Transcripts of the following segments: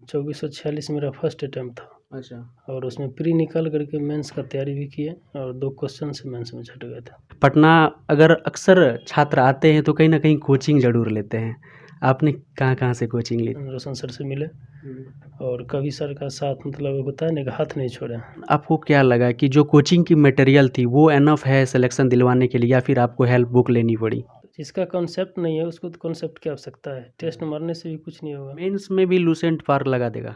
2446 मेरा first attempt था। अच्छा। और उसमें प्री निकाल करके मेंस का तैयारी भी किए और 2 क्वेश्चन से मेंस में छट गए थे। पटना अगर अक्सर छात्र आते हैं तो कहीं ना कहीं कोचिंग ज़रूर लेते हैं। आपने कहाँ से कोचिंग ली? रोशन सर से मिले और कवि सर का साथ मतलब होता है ना कि हाथ नहीं छोड़े। आपको क्या लगा कि जो कोचिंग की मटेरियल थी वो एनफ है सिलेक्शन दिलवाने के लिए, या फिर आपको हेल्प बुक लेनी पड़ी? जिसका कॉन्सेप्ट नहीं है उसको तो कॉन्सेप्ट की आवश्यकता है, टेस्ट मारने से भी कुछ नहीं होगा। मेंस में भी लूसेंट पार लगा देगा?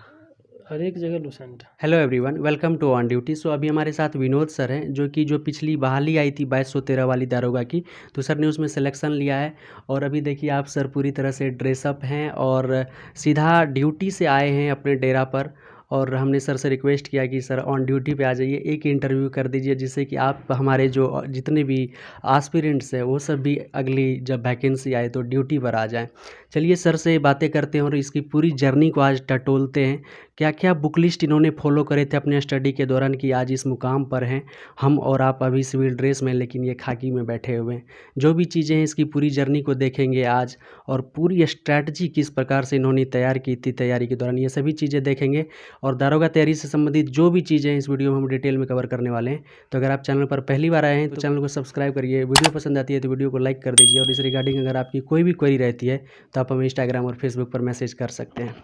हर एक जगह Lucent. Hello everyone, welcome to on duty. So अभी हमारे साथ विनोद सर हैं जो पिछली बहाली आई थी 2213 वाली दारोगा की, तो सर ने उसमें सिलेक्शन लिया है। और अभी देखिए आप सर पूरी तरह से ड्रेसअप हैं और सीधा ड्यूटी से आए हैं अपने डेरा पर। और हमने सर से रिक्वेस्ट किया कि सर ऑन ड्यूटी पे आ जाइए, एक इंटरव्यू कर दीजिए जिससे कि आप हमारे जो जितने भी आस्पिरेंट्स हैं वो सब भी अगली जब वैकेंसी आए तो ड्यूटी पर आ जाएं। चलिए सर से बातें करते हैं और इसकी पूरी जर्नी को आज टटोलते हैं। क्या क्या बुक लिस्ट इन्होंने फॉलो करे थे अपने स्टडी के दौरान कि आज इस मुकाम पर हैं हम, और आप अभी सिविल ड्रेस में लेकिन ये खाकी में बैठे हुए हैं। जो भी चीज़ें हैं इसकी पूरी जर्नी को देखेंगे आज, और पूरी स्ट्रैटेजी किस प्रकार से इन्होंने तैयार की थी तैयारी के दौरान, ये सभी चीज़ें देखेंगे। और दारोगा तैयारी से संबंधित जो भी चीज़ें हैं इस वीडियो में हम डिटेल में कवर करने वाले हैं। तो अगर आप चैनल पर पहली बार आए हैं तो चैनल को सब्सक्राइब करिए, वीडियो पसंद आती है तो वीडियो को लाइक कर दीजिए। और इस रिगार्डिंग अगर आपकी कोई भी क्वेरी रहती है तो आप हमें इंस्टाग्राम और फेसबुक पर मैसेज कर सकते हैं।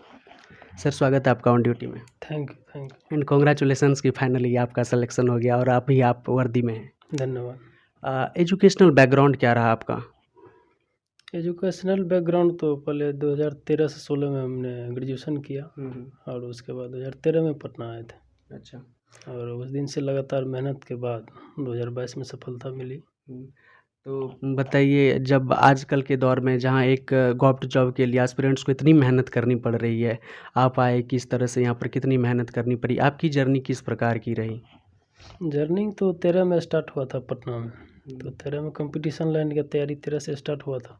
सर स्वागत है आपका ऑन ड्यूटी में। थैंक यू एंड कॉन्ग्रेचुलेसन्स कि फाइनली आपका सिलेक्शन हो गया और आप वर्दी में हैं। धन्यवाद। एजुकेशनल बैकग्राउंड क्या रहा आपका? एजुकेशनल बैकग्राउंड तो पहले 2013 से 16 में हमने ग्रेजुएशन किया और उसके बाद 2013 में पटना आए थे। अच्छा। और उस दिन से लगातार मेहनत के बाद 2022 में सफलता मिली। तो बताइए, जब आजकल के दौर में जहाँ एक गवर्नमेंट जॉब के लिए एस्पिरेंट्स को इतनी मेहनत करनी पड़ रही है, आप आए किस तरह से यहाँ पर, कितनी मेहनत करनी पड़ी, आपकी जर्नी किस प्रकार की रही? जर्नी तो 13 में स्टार्ट हुआ था पटना में। तो 13 में कंपटीशन लाइन की तैयारी 13 से स्टार्ट हुआ था,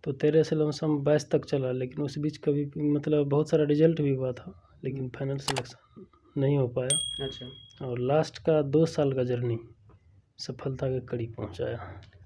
तो 13 से लमसम 22 तक चला। लेकिन उस बीच कभी मतलब बहुत सारा रिजल्ट भी हुआ था लेकिन फाइनल सिलेक्शन नहीं हो पाया। अच्छा। और लास्ट का 2 साल का जर्नी सफलता के करीब पहुंचाया।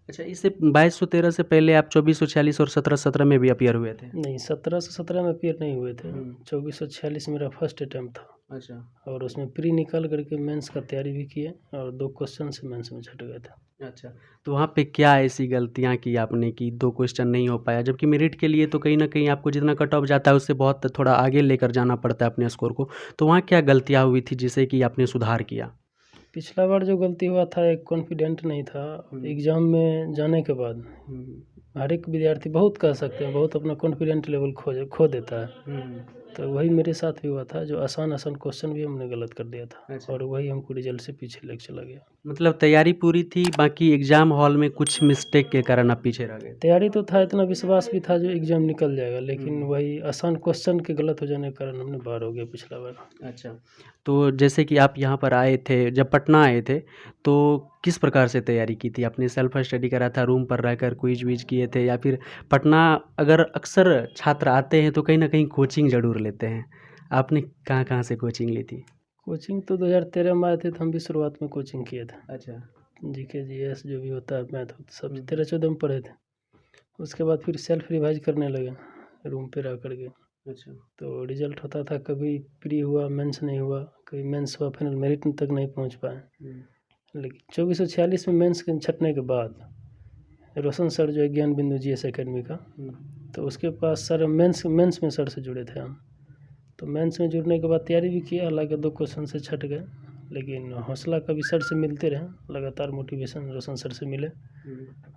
अच्छा, इससे 2213 से पहले आप 2446 और 1717 में भी अपीयर हुए थे? नहीं, 17 से 17 में अपीयर नहीं हुए थे। 2446 मेरा फर्स्ट अटैम्प्ट था। अच्छा। और उसमें प्री निकाल करके मेंस का तैयारी भी किए और 2 क्वेश्चन से मेंस में छट गए थे। अच्छा, तो वहाँ पे क्या ऐसी गलतियाँ की आपने कि 2 क्वेश्चन नहीं हो पाया, जबकि मेरिट के लिए तो कहीं ना कहीं आपको जितना कट ऑफ जाता है उससे बहुत थोड़ा आगे लेकर जाना पड़ता है अपने स्कोर को, तो वहाँ क्या गलतियाँ हुई थी जिसे कि आपने सुधार किया? पिछला बार जो गलती हुआ था, एक कॉन्फिडेंट नहीं था। एग्ज़ाम में जाने के बाद हर एक विद्यार्थी, बहुत कह सकते हैं, बहुत अपना कॉन्फिडेंट लेवल खो देता है। तो वही मेरे साथ भी हुआ था, जो आसान क्वेश्चन भी हमने गलत कर दिया था। अच्छा। और वही हमको रिजल्ट से पीछे लेके चला गया। मतलब तैयारी पूरी थी, बाकी एग्जाम हॉल में कुछ मिस्टेक के कारण आप पीछे रह गए? तैयारी तो था, इतना विश्वास भी था जो एग्ज़ाम निकल जाएगा, लेकिन वही आसान क्वेश्चन के गलत हो जाने के कारण हमने बाहर हो गया पिछला बार। अच्छा, तो जैसे कि आप यहाँ पर आए थे, जब पटना आए थे तो किस प्रकार से तैयारी की थी आपने? सेल्फ स्टडी करा था, रूम पर रहकर क्विज विज किए थे, या फिर पटना अगर अक्सर छात्र आते हैं तो कहीं ना कहीं कोचिंग ज़रूर लेते हैं, आपने कहाँ से कोचिंग ली थी? कोचिंग तो 2013 में आए थे तो हम भी शुरुआत में कोचिंग किए थे। अच्छा। जीके जीएस जो भी होता है, मैथ सब 13-14 में पढ़े थे। उसके बाद फिर सेल्फ रिवाइज करने लगे रूम पे रह करके। अच्छा। तो रिजल्ट होता था, कभी प्री हुआ, मेंस नहीं हुआ, कभी मेंस हुआ, फाइनल मेरिट तक नहीं पहुंच पाए। लेकिन 2446 में मेंस के छटने के बाद रोशन सर जो है ज्ञान बिंदु जीएस एकेडमी का, तो उसके पास सर मेंस में सर से जुड़े थे हम। तो मेंस में जुड़ने के बाद तैयारी भी किया, हालांकि 2 क्वेश्चन से छट गए, लेकिन हौसला कभी सर से मिलते रहे, लगातार मोटिवेशन रोशन सर से मिले।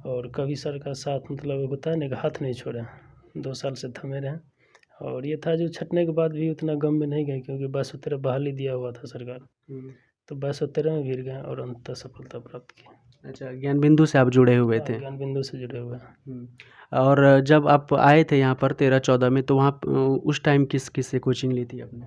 और कभी सर का साथ मतलब होता है ना कि हाथ नहीं छोड़े, 2 साल से थमे रहे। और ये था जो छटने के बाद भी उतना गम में नहीं गए, क्योंकि 2213 बहाली दिया हुआ था सरकार, तो 2213 में गिर गए और अंततः सफलता प्राप्त की। अच्छा, ज्ञान बिंदु से आप जुड़े हुए थे? ज्ञान बिंदु से जुड़े हुए हैं। और जब आप आए थे यहाँ पर 13-14 में, तो वहाँ उस टाइम किस से कोचिंग ली थी आपने?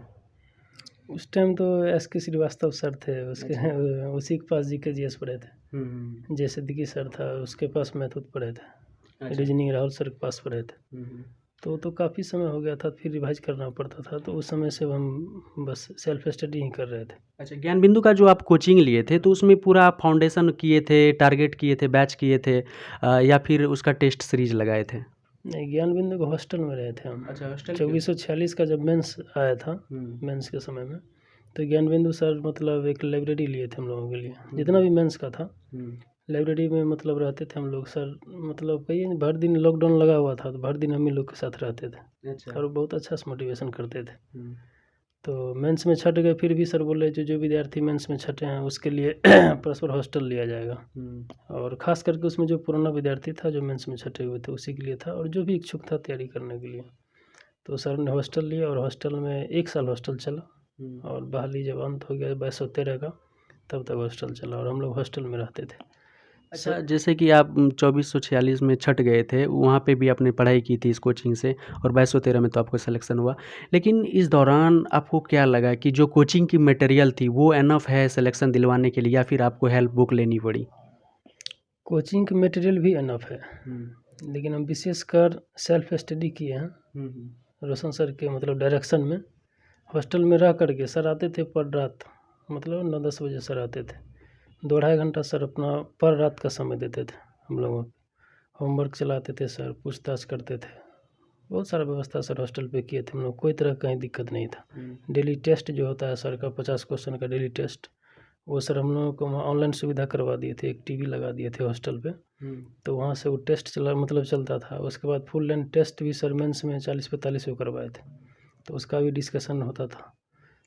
उस टाइम तो एस.के. श्रीवास्तव सर थे, उसके उसी के पास जीके जीएस पढ़े थे। जैसे दिकी सर था, उसके पास मैथ पढ़े थे। रीजनिंग राहुल सर के पास पढ़े थे। तो काफ़ी समय हो गया था, फिर रिवाइज करना पड़ता था, तो उस समय से हम बस सेल्फ स्टडी ही कर रहे थे। अच्छा, ज्ञान बिंदु का जो आप कोचिंग लिए थे तो उसमें पूरा फाउंडेशन किए थे, टारगेट किए थे, बैच किए थे, या फिर उसका टेस्ट सीरीज लगाए थे? नहीं, ज्ञान बिंदु को हॉस्टल में रहे थे हम। अच्छा, हॉस्टल 2446 का जब मेंस आया था, मेंस के समय में, तो ज्ञान बिंदु सर मतलब एक लाइब्रेरी लिए थे हम लोगों के लिए, जितना भी मेंस का था लाइब्रेरी में मतलब रहते थे हम लोग। सर मतलब कहिए भर दिन लॉकडाउन लगा हुआ था, तो भर दिन हम ही लोग के साथ रहते थे। अच्छा। और बहुत अच्छा से मोटिवेशन करते थे। तो मेंस में छट गए, फिर भी सर बोले जो विद्यार्थी मेंस में छटे हैं उसके लिए परस्पर हॉस्टल लिया जाएगा। और ख़ास करके उसमें जो पुराना विद्यार्थी था जो मेंस में छटे हुए थे उसी के लिए था, और जो भी इच्छुक था तैयारी करने के लिए। तो सर ने हॉस्टल लिया और हॉस्टल में 1 साल हॉस्टल चला, और बहाली जब अंत हो गया 2213 का, तब तक हॉस्टल चला और हम लोग हॉस्टल में रहते थे। अच्छा, जैसे कि आप 2446 में छट गए थे, वहाँ पे भी आपने पढ़ाई की थी इस कोचिंग से, और 2213 में तो आपको सिलेक्शन हुआ। लेकिन इस दौरान आपको क्या लगा कि जो कोचिंग की मटेरियल थी वो एनफ है सिलेक्शन दिलवाने के लिए, या फिर आपको हेल्प बुक लेनी पड़ी? कोचिंग की मटेरियल भी एनफ है, लेकिन हम विशेषकर सेल्फ स्टडी किए हैं रोशन सर के मतलब डायरेक्शन में। हॉस्टल में रह करके सर आते थे पर रात, मतलब 9-10 बजे सर आते थे। 2-2.5 घंटा सर अपना पर रात का समय देते थे हम लोगों को। होमवर्क चलाते थे सर, पूछताछ करते थे, बहुत सारा व्यवस्था सर हॉस्टल पे किए थे हम लोग, कोई तरह का कहीं दिक्कत नहीं था। डेली टेस्ट जो होता है सर का 50 क्वेश्चन का डेली टेस्ट, वो सर हम लोगों को वहाँ ऑनलाइन सुविधा करवा दिए थे। एक टीवी लगा दिए थे हॉस्टल पे, तो वहाँ से वो टेस्ट चलता था। उसके बाद फुल लेंथ टेस्ट भी सर मेंस में 40-45 को करवाए थे, तो उसका भी डिस्कशन होता था।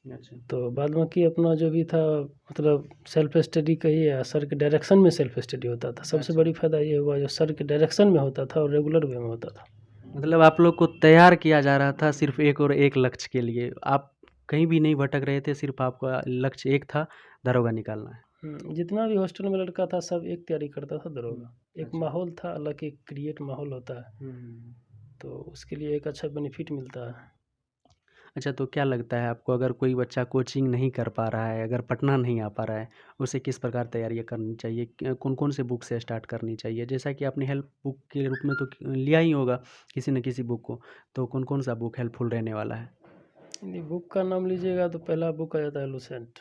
अच्छा। तो बाद बाकी अपना जो भी था मतलब सेल्फ स्टडी कहिए या सर के डायरेक्शन में सेल्फ स्टडी होता था। सबसे बड़ी फ़ायदा ये हुआ जो सर के डायरेक्शन में होता था और रेगुलर वे में होता था। मतलब आप लोग को तैयार किया जा रहा था सिर्फ एक और एक लक्ष्य के लिए, आप कहीं भी नहीं भटक रहे थे, सिर्फ आपका लक्ष्य एक था, दारोगा निकालना है। जितना भी हॉस्टल में लड़का था सब एक तैयारी करता था दरोगा। एक अच्छा। माहौल था अलग, एक क्रिएट माहौल होता है, तो उसके लिए एक अच्छा बेनिफिट मिलता है। अच्छा, तो क्या लगता है आपको, अगर कोई बच्चा कोचिंग नहीं कर पा रहा है, अगर पटना नहीं आ पा रहा है, उसे किस प्रकार तैयारियाँ करनी चाहिए? कौन कौन से बुक से स्टार्ट करनी चाहिए? जैसा कि आपने हेल्प बुक के रूप में तो लिया ही होगा किसी न किसी बुक को, तो कौन कौन सा बुक हेल्पफुल रहने वाला है? यदि बुक का नाम लीजिएगा तो पहला बुक आ जाता है लुसेंट।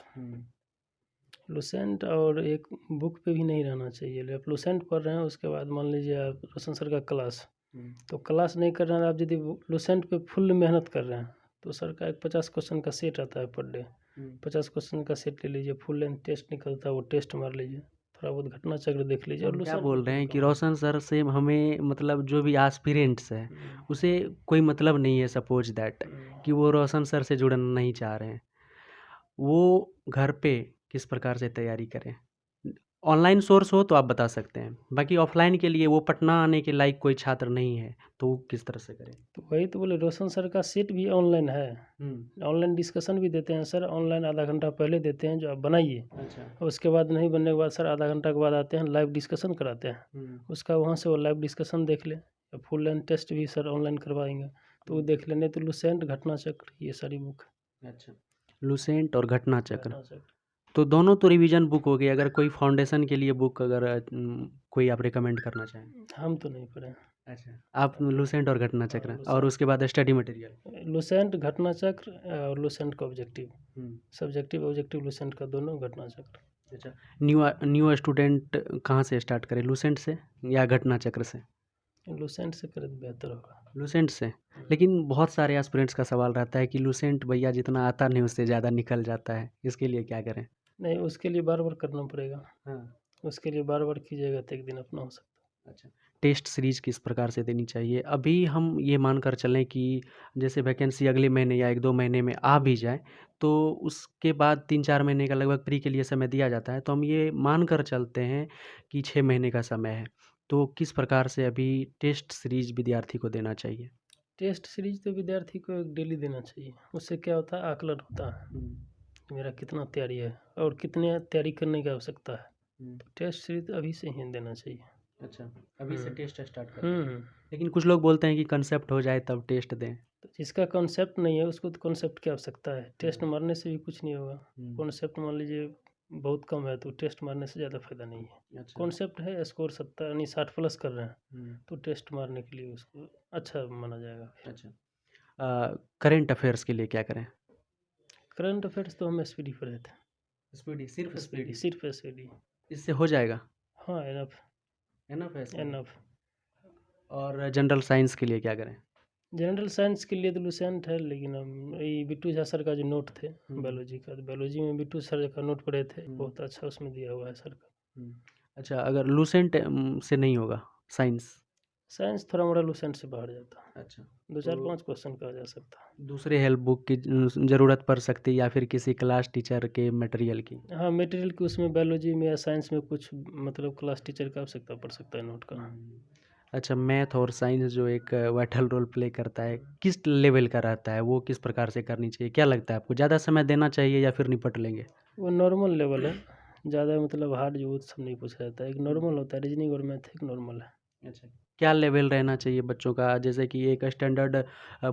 लुसेंट, और एक बुक पे भी नहीं रहना चाहिए। आप लुसेंट पढ़ रहे हैं, उसके बाद मान लीजिए आप रोशन सर का क्लास, तो क्लास नहीं कर रहे हैं आप, यदि लुसेंट पे फुल मेहनत कर रहे हैं तो सर का एक 50 क्वेश्चन का सेट आता है पर डे। 50 क्वेश्चन का सेट ले लीजिए, फुल लेंथ टेस्ट निकलता है वो टेस्ट मार लीजिए, थोड़ा बहुत घटना चक्र देख लीजिए। और हम क्या लुसेंट बोल रहे हैं कि रोशन सर से हमें मतलब जो भी एस्पिरेंट्स है उसे कोई मतलब नहीं है, सपोज दैट कि वो रोशन सर से जुड़ना नहीं चाह रहे हैं, वो घर पे किस प्रकार से तैयारी करें? ऑनलाइन सोर्स हो तो आप बता सकते हैं, बाकी ऑफलाइन के लिए वो पटना आने के लायक कोई छात्र नहीं है, तो वो किस तरह से करें? तो वही तो बोले, रोशन सर का सेट भी ऑनलाइन है। ऑनलाइन डिस्कशन भी देते हैं सर, ऑनलाइन आधा घंटा पहले देते हैं जो आप बनाइए, अच्छा। और उसके बाद नहीं बनने के बाद सर आधा घंटा के बाद आते हैं, लाइव डिस्कशन कराते हैं। उसका वहाँ से वो लाइव डिस्कशन देख ले, फुल लेंथ टेस्ट भी सर ऑनलाइन करवाएंगे तो वो देख लेने। तो लुसेंट, घटना चक्र, ये सारी बुक। अच्छा, लुसेंट और घटना चक्र, तो दोनों तो रिवीजन बुक हो गई। अगर कोई फाउंडेशन के लिए बुक अगर कोई आप रिकमेंड करना चाहें? हम तो नहीं पढ़े। अच्छा, आप लुसेंट और घटना चक्र, और उसके बाद स्टडी मटेरियल? लुसेंट, घटना चक्र, और लुसेंट का ऑब्जेक्टिव, सब्जेक्टिव ऑब्जेक्टिव लुसेंट का दोनों, घटना चक्र। अच्छा, न्यू स्टूडेंट कहाँ से स्टार्ट करें, लुसेंट से या घटना चक्र से? लुसेंट से करे तो बेहतर होगा। लुसेंट से, लेकिन बहुत सारे एस्पिरेंट्स का सवाल रहता है कि लुसेंट भैया जितना आता नहीं उससे ज़्यादा निकल जाता है, इसके लिए क्या करें? नहीं, उसके लिए बार बार करना पड़ेगा। हाँ। उसके लिए बार बार कीजिएगा तो एक दिन अपना हो सकता है। अच्छा, टेस्ट सीरीज किस प्रकार से देनी चाहिए? अभी हम ये मानकर चलें कि जैसे वैकेंसी अगले महीने या 1-2 महीने में आ भी जाए, तो उसके बाद 3-4 महीने का लगभग प्री के लिए समय दिया जाता है, तो हम ये मानकर चलते हैं कि 6 महीने का समय है, तो किस प्रकार से अभी टेस्ट सीरीज विद्यार्थी को देना चाहिए? टेस्ट सीरीज तो विद्यार्थी को एक डेली देना चाहिए। उससे क्या होता है, आकलन होता है कि मेरा कितना तैयारी है और कितने तैयारी करने की आवश्यकता है। तो टेस्ट सीरीज अभी से ही देना चाहिए। अच्छा, अभी से टेस्ट स्टार्ट कर। हम्म लेकिन कुछ लोग बोलते हैं कि कंसेप्ट हो जाए तब टेस्ट दें। तो जिसका कॉन्सेप्ट नहीं है उसको तो कॉन्सेप्ट की आवश्यकता है, टेस्ट मारने से भी कुछ नहीं होगा। कॉन्सेप्ट मान लीजिए बहुत कम है तो टेस्ट मारने से ज़्यादा फायदा नहीं है। अच्छा। कॉन्सेप्ट है, स्कोर 70 यानी 60 प्लस कर रहे हैं तो टेस्ट मारने के लिए उसको अच्छा माना जाएगा। अच्छा, करंट अफेयर्स के लिए क्या करें? करंट अफेयर्स तो हम एसपीडी पढ़े थे। स्पीडी, सिर्फ स्पीडी? सिर्फ एसपीडी। इससे हो जाएगा? हाँ, एनफ एनफ है इसमें? एनफ। और जनरल साइंस के लिए क्या करें? जनरल साइंस के लिए तो लूसेंट है, लेकिन हम ये बिट्टू झा सर का जो नोट थे बायोलॉजी का, तो बायोलॉजी में बिट्टू सर का नोट पढ़े थे, बहुत अच्छा उसमें दिया हुआ है सर का। अच्छा, अगर लूसेंट से नहीं होगा साइंस? साइंस थोड़ा मोड़ा लूसेंट से बाहर जाता है, अच्छा, 2-4-5 क्वेश्चन कहा जा सकता है। दूसरे हेल्प बुक की ज़रूरत पड़ सकती है या फिर किसी क्लास टीचर के मटेरियल की? हाँ, मटेरियल की उसमें बायोलॉजी में या साइंस में कुछ मतलब क्लास टीचर का आवश्यकता पड़ सकता है नोट का। अच्छा, मैथ और साइंस जो एक वाइटल रोल प्ले करता है, किस लेवल का रहता है? वो किस प्रकार से करनी चाहिए? क्या लगता है आपको, ज़्यादा समय देना चाहिए या फिर निपट लेंगे? वो नॉर्मल लेवल है, ज़्यादा मतलब हार्ड जो सब नहीं पूछा जाता है, एक नॉर्मल होता है, रीजनिंग और मैथ एक नॉर्मल है। अच्छा, क्या लेवल रहना चाहिए बच्चों का? जैसे कि एक स्टैंडर्ड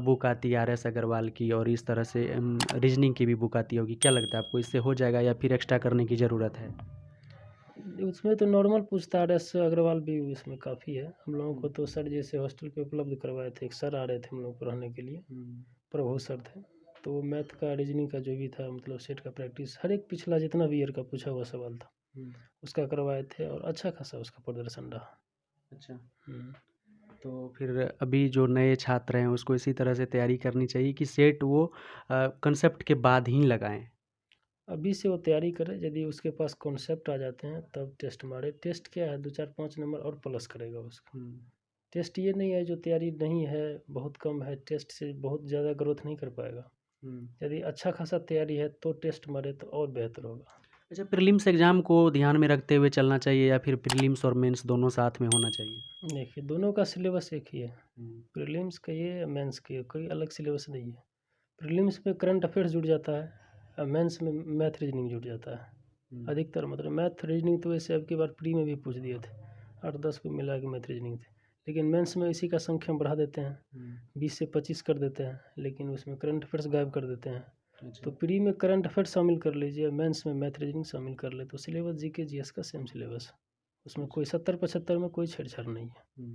बुक आती है आर.एस. अग्रवाल की, और इस तरह से रीजनिंग की भी बुक आती होगी। क्या लगता है आपको, इससे हो जाएगा या फिर एक्स्ट्रा करने की ज़रूरत है? उसमें तो नॉर्मल पूछता है, एस अग्रवाल भी उसमें काफ़ी है। हम लोगों को तो सर जैसे हॉस्टल पे उपलब्ध करवाए थे, एक सर आ रहे थे हम लोग को रहने के लिए, प्रभु सर थे। तो मैथ का रीजनिंग का जो भी था, मतलब सेट का प्रैक्टिस हर एक पिछला जितना भी ईयर का पूछा हुआ सवाल था उसका करवाए थे, और अच्छा खासा उसका प्रदर्शन रहा। अच्छा, हम्म। तो फिर अभी जो नए छात्र हैं उसको इसी तरह से तैयारी करनी चाहिए कि सेट वो कंसेप्ट के बाद ही लगाएं? अभी से वो तैयारी करे, यदि उसके पास कॉन्सेप्ट आ जाते हैं तब टेस्ट मारे। टेस्ट क्या है, 2-4-5 नंबर और प्लस करेगा उसका। टेस्ट ये नहीं है जो तैयारी नहीं है, बहुत कम है, टेस्ट से बहुत ज़्यादा ग्रोथ नहीं कर पाएगा। यदि अच्छा खासा तैयारी है तो टेस्ट मारे तो और बेहतर होगा। अच्छा, प्रीलिम्स एग्ज़ाम को ध्यान में रखते हुए चलना चाहिए या फिर प्रीलिम्स और मेंस दोनों साथ में होना चाहिए? देखिए, दोनों का सिलेबस एक ही है, प्रीलिम्स का ये, मेंस के कोई अलग सिलेबस नहीं है। प्रीलिम्स में करंट अफेयर्स जुड़ जाता है, और मेंस में मैथ रीजनिंग जुड़ जाता है अधिकतर। मतलब मैथ रीजनिंग तो वैसे अब की बार प्री में भी पूछ दिए थे, 8-10 को मिला के मैथ रीजनिंग थे, लेकिन मेंस में इसी का संख्या बढ़ा देते हैं, 20 से 25 कर देते हैं, लेकिन उसमें करंट अफेयर्स गायब कर देते हैं। तो प्री में करंट अफेयर्स शामिल कर लीजिए, मेंस में मैथ रीजनिंग शामिल कर ले, तो सिलेबस जीके जीएस का सेम सिलेबस, उसमें कोई 70-75 में कोई छेड़छाड़ नहीं है।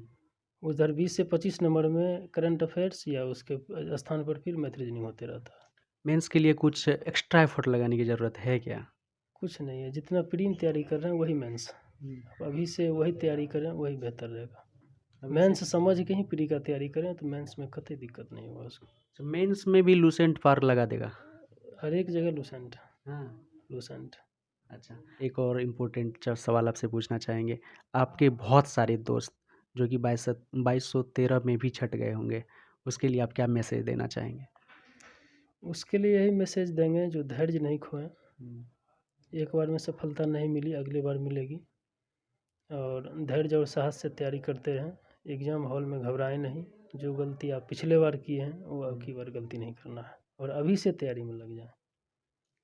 उधर 20 से 25 नंबर में करंट अफेयर्स या उसके स्थान पर फिर मैथ रीजनिंग होते रहता है। मेंस के लिए कुछ एक्स्ट्रा एफर्ट लगाने की ज़रूरत है क्या? कुछ नहीं है, जितना प्री में तैयारी कर रहे हैं वही मेंस, अभी से वही तैयारी करें, वही बेहतर रहेगा। मेंस समझ के ही प्री का तैयारी करें तो मेंस में कतई दिक्कत नहीं होगा उसको। तो मेंस में भी लूसेंट पार लगा देगा? हर एक जगह लूसेंट, हाँ। लूसेंट। अच्छा, एक और इम्पोर्टेंट सवाल आपसे पूछना चाहेंगे। आपके बहुत सारे दोस्त जो कि 2213 में भी छँट गए होंगे, उसके लिए आप क्या मैसेज देना चाहेंगे? उसके लिए यही मैसेज देंगे, जो धैर्य नहीं खोएं। एक बार में सफलता नहीं मिली, अगली बार मिलेगी, और धैर्य और साहस से तैयारी करते रहें। एग्ज़ाम हॉल में घबराएं नहीं, जो गलती आप पिछले बार किए हैं वो अब की बार गलती नहीं करना है, और अभी से तैयारी में लग जाएं।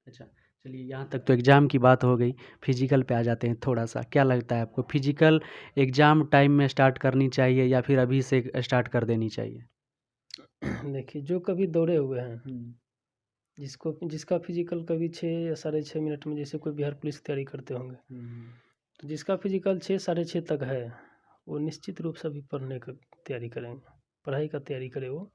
अच्छा, चलिए यहाँ तक तो एग्ज़ाम की बात हो गई, फिज़िकल पे आ जाते हैं थोड़ा-सा। क्या लगता है आपको, फिज़िकल एग्ज़ाम टाइम में स्टार्ट करनी चाहिए या फिर अभी से स्टार्ट कर देनी चाहिए? देखिए, जो कभी दौड़े हुए हैं, जिसका फिजिकल कभी 6 या 6.5 मिनट में, जैसे कोई बिहार पुलिस की तैयारी करते होंगे, तो जिसका फिजिकल 6-6.5 तक है, वो निश्चित रूप से अभी पढ़ने का तैयारी करेंगे, पढ़ाई का तैयारी करे वो।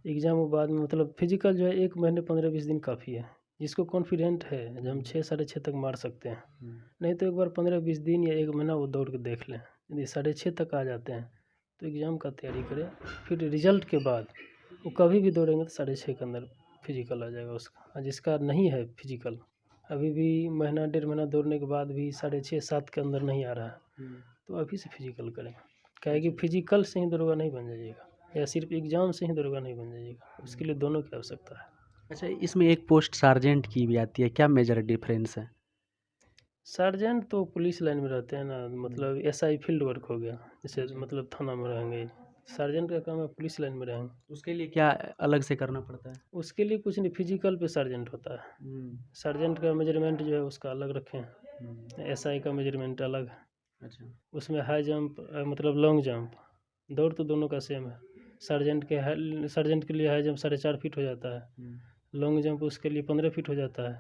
एग्ज़ाम के बाद में मतलब फिजिकल जो है 1 महीने 15-20 दिन काफ़ी है, जिसको कॉन्फिडेंट है जो हम 6-6.5 तक मार सकते हैं। नहीं तो एक बार 15-20 दिन या 1 महीना वो दौड़ के देख लें, यदि 6.5 तक आ जाते हैं तो एग्ज़ाम का तैयारी करें। फिर रिजल्ट के बाद वो कभी भी दौड़ेंगे तो 6.5 के अंदर फिजिकल आ जाएगा उसका। और जिसका नहीं है फिजिकल, अभी भी महीना 1.5 महीना दौड़ने के बाद भी 6.5-7 के अंदर नहीं आ रहा है, तो अभी से फिजिकल करें। क्या है कि फिजिकल से ही दरोगा नहीं बन जाइएगा, या सिर्फ एग्ज़ाम से ही दरोगा नहीं बन जाइएगा, उसके लिए दोनों की आवश्यकता है। अच्छा, इसमें एक पोस्ट सार्जेंट की भी आती है, क्या मेजर डिफरेंस है? सार्जेंट तो पुलिस लाइन में रहते हैं ना, मतलब एसआई फील्ड वर्क हो गया, जैसे मतलब थाना में रहेंगे। सार्जेंट का काम है पुलिस लाइन में रहेंगे। उसके लिए क्या अलग से करना पड़ता है? उसके लिए कुछ नहीं, फिजिकल पे सार्जेंट होता है। सार्जेंट का मेजरमेंट जो है उसका अलग रखें, एसआई का मेजरमेंट अलग है। अच्छा, उसमें हाई जंप मतलब लॉन्ग जंप, दौड़ तो दोनों का सेम है। सार्जेंट के लिए हाई जंप 4.5 फीट हो जाता है, लॉन्ग जंप उसके लिए 15 फीट हो जाता है,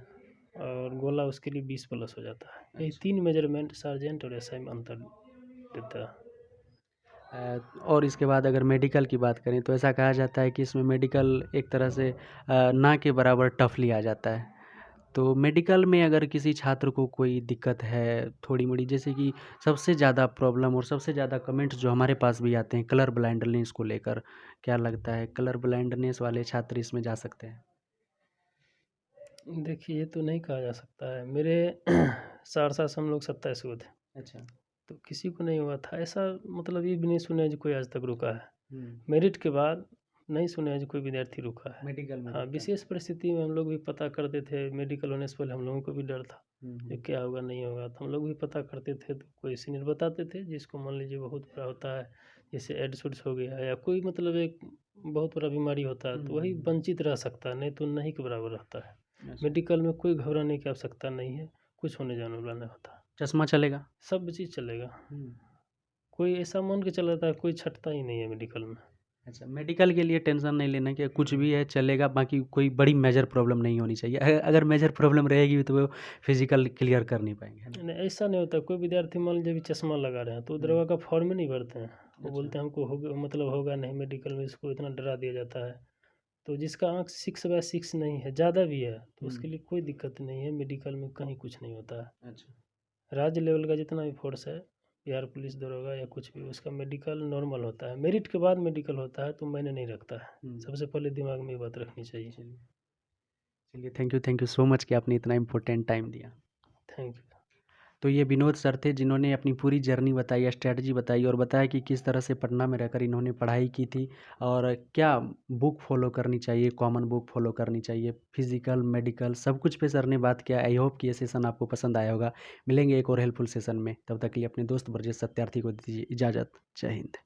और गोला उसके लिए 20 प्लस हो जाता है। यही 3 मेजरमेंट सार्जेंट और एसआई में अंतर देता है। और इसके बाद अगर मेडिकल की बात करें तो ऐसा कहा जाता है कि इसमें मेडिकल एक तरह से ना के बराबर टफ लिया जाता है। तो मेडिकल में अगर किसी छात्र को कोई दिक्कत है थोड़ी-मोड़ी, जैसे कि सबसे ज़्यादा प्रॉब्लम और सबसे ज़्यादा कमेंट्स जो हमारे पास भी आते हैं कलर ब्लाइंडनेस को लेकर, क्या लगता है कलर ब्लाइंडनेस वाले छात्र इसमें जा सकते हैं? देखिए, ये तो नहीं कहा जा सकता है। मेरे सहरसा से हम लोग 27 हुए थे, अच्छा। तो किसी को नहीं हुआ था ऐसा। मतलब ये भी नहीं सुना है जो कोई आज तक रुका है। हुँ। मेरिट के बाद नहीं सुना है जो कोई विद्यार्थी रुका है। मेडिकल में हाँ, दिक्कत। विशेष परिस्थिति में हम लोग भी पता करते थे। मेडिकल होने से पहले हम लोगों को भी डर था हुँ, कि क्या होगा नहीं होगा, तो हम लोग भी पता करते थे। तो कोई सीनियर बताते थे जिसको मान लीजिए बहुत बड़ा होता है, जैसे एड्स-उड्स हो गया या कोई मतलब एक बहुत बड़ा बीमारी होता है, तो वही हुँ। वंचित रह सकता है, नहीं तो नहीं के बराबर रहता है। अच्छा। मेडिकल में कोई घबराने की आवश्यकता नहीं है, कुछ होने जाने वाला नहीं होता। चश्मा चलेगा? सब चीज़ चलेगा। हुँ। कोई ऐसा मान के चलाता है, कोई छँटता ही नहीं है मेडिकल में। अच्छा, मेडिकल के लिए टेंशन नहीं लेना कि कुछ भी है चलेगा, बाकी कोई बड़ी मेजर प्रॉब्लम नहीं होनी चाहिए। अगर मेजर प्रॉब्लम रहेगी तो वो फिज़िकल क्लियर कर नहीं पाएँगे, है ना? नहीं, ऐसा नहीं होता। कोई विद्यार्थी मान लीजिए अभी चश्मा लगा रहे हैं, तो वो हुँ। दरोगा का फॉर्म ही नहीं भरते हैं। वो अच्छा। बोलते हैं हमको होगा, मतलब होगा नहीं मेडिकल में, इसको इतना डरा दिया जाता है। तो जिसका आँख 6/6 नहीं है, ज़्यादा भी है, तो हुँ। उसके लिए कोई दिक्कत नहीं है। मेडिकल में कहीं कुछ नहीं होता है। अच्छा। राज्य लेवल का जितना भी फोर्स है, बिहार पुलिस दरोगा या कुछ भी, उसका मेडिकल नॉर्मल होता है। मेरिट के बाद मेडिकल होता है, तो मायने नहीं रखता है। हुँ। सबसे पहले दिमाग में ये बात रखनी चाहिए। चलिए, चलिए थैंक यू सो मच कि आपने इतना इम्पोर्टेंट टाइम दिया। Thank you. तो ये विनोद सर थे जिन्होंने अपनी पूरी जर्नी बताई, स्ट्रैटेजी बताई और बताया कि किस तरह से पटना में रहकर इन्होंने पढ़ाई की थी और क्या बुक फॉलो करनी चाहिए, कॉमन बुक फॉलो करनी चाहिए, फिजिकल, मेडिकल सब कुछ पे सर ने बात किया। आई होप कि ये सेशन आपको पसंद आया होगा। मिलेंगे एक और हेल्पफुल सेशन में, तब तक के लिए अपने दोस्त ब्रजेश सत्यार्थी को दीजिए इजाज़त। जय हिंद।